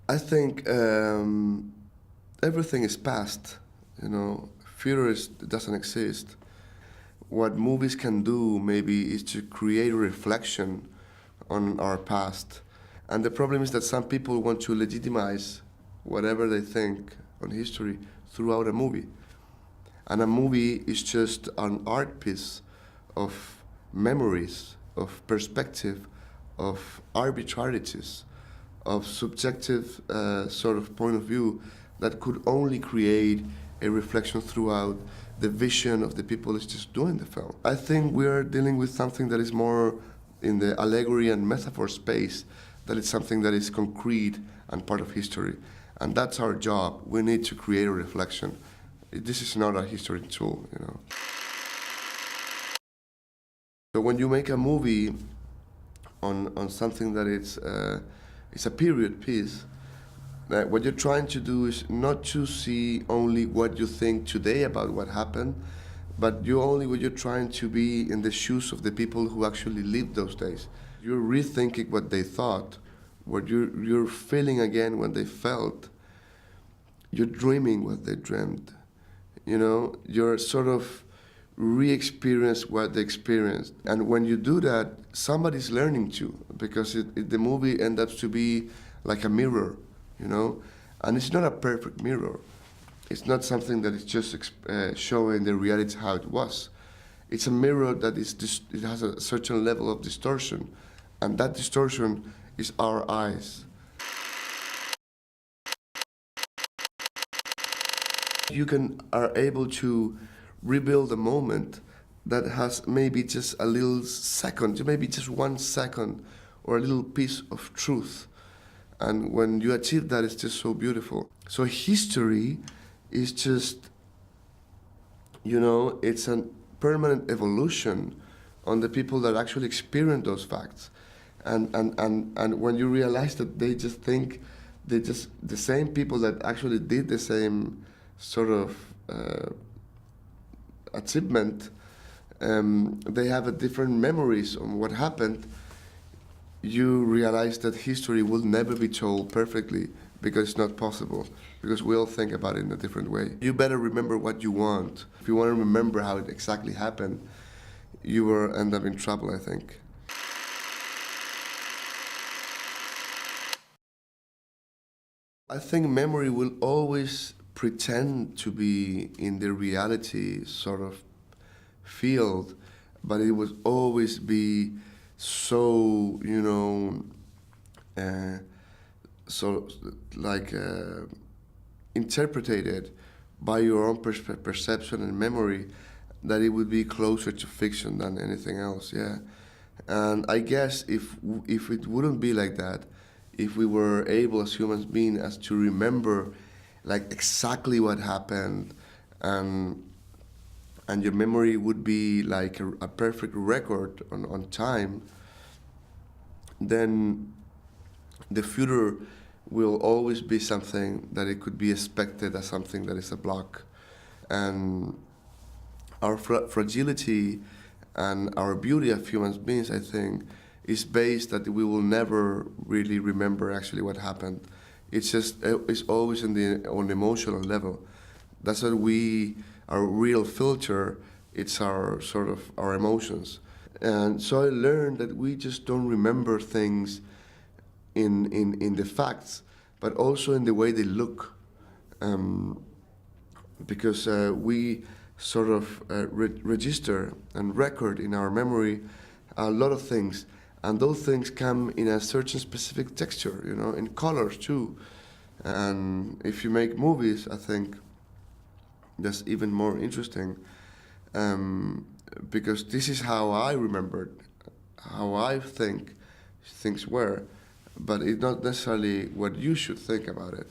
I think everything is past, you know. Doesn't exist. What movies can do maybe is to create a reflection on our past. And the problem is that some people want to legitimize whatever they think on history throughout a movie. And a movie is just an art piece of memories, of perspective, of arbitrarities, of subjective sort of point of view that could only create a reflection throughout the vision of the people is just doing the film. I think we are dealing with something that is more in the allegory and metaphor space, that is something that is concrete and part of history. And that's our job. We need to create a reflection. This is not a history tool, you know. So when you make a movie on something that it's a period piece, what you're trying to do is not to see only what you think today about what happened, but what you're trying to be in the shoes of the people who actually lived those days. You're rethinking what they thought, what you're feeling again what they felt. You're dreaming what they dreamed. You know, you're sort of re-experience what they experienced. And when you do that, somebody's learning too, because the movie ends up to be like a mirror, you know? And it's not a perfect mirror. It's not something that is just showing the reality how it was. It's a mirror that it has a certain level of distortion, and that distortion is our eyes. You are able to rebuild a moment that has maybe just a little second, maybe just 1 second, or a little piece of truth. And when you achieve that, it's just so beautiful. So history is just, you know, it's a permanent evolution on the people that actually experience those facts. And when you realize that the same people that actually did the same sort of achievement, they have a different memories on what happened. You realize that history will never be told perfectly, because it's not possible, because we all think about it in a different way. You better remember what you want. If you want to remember how it exactly happened, you will end up in trouble, I think. I think memory will always pretend to be in the reality sort of field, but it will always be so, you know, interpreted by your own perception and memory, that it would be closer to fiction than anything else, yeah. And I guess if it wouldn't be like that, if we were able as human beings as to remember like exactly what happened, and your memory would be like a perfect record on time, then the future will always be something that it could be expected as something that is a block. And our fragility and our beauty of human beings, I think, is based that we will never really remember actually what happened. It's always on the emotional level. That's what our real filter, it's our sort of our emotions. And so I learned that we just don't remember things in the facts, but also in the way they look. Because we sort of register and record in our memory a lot of things. And those things come in a certain specific texture, you know, in colors too. And if you make movies, I think that's even more interesting, because this is how I remembered, how I think things were, but it's not necessarily what you should think about it.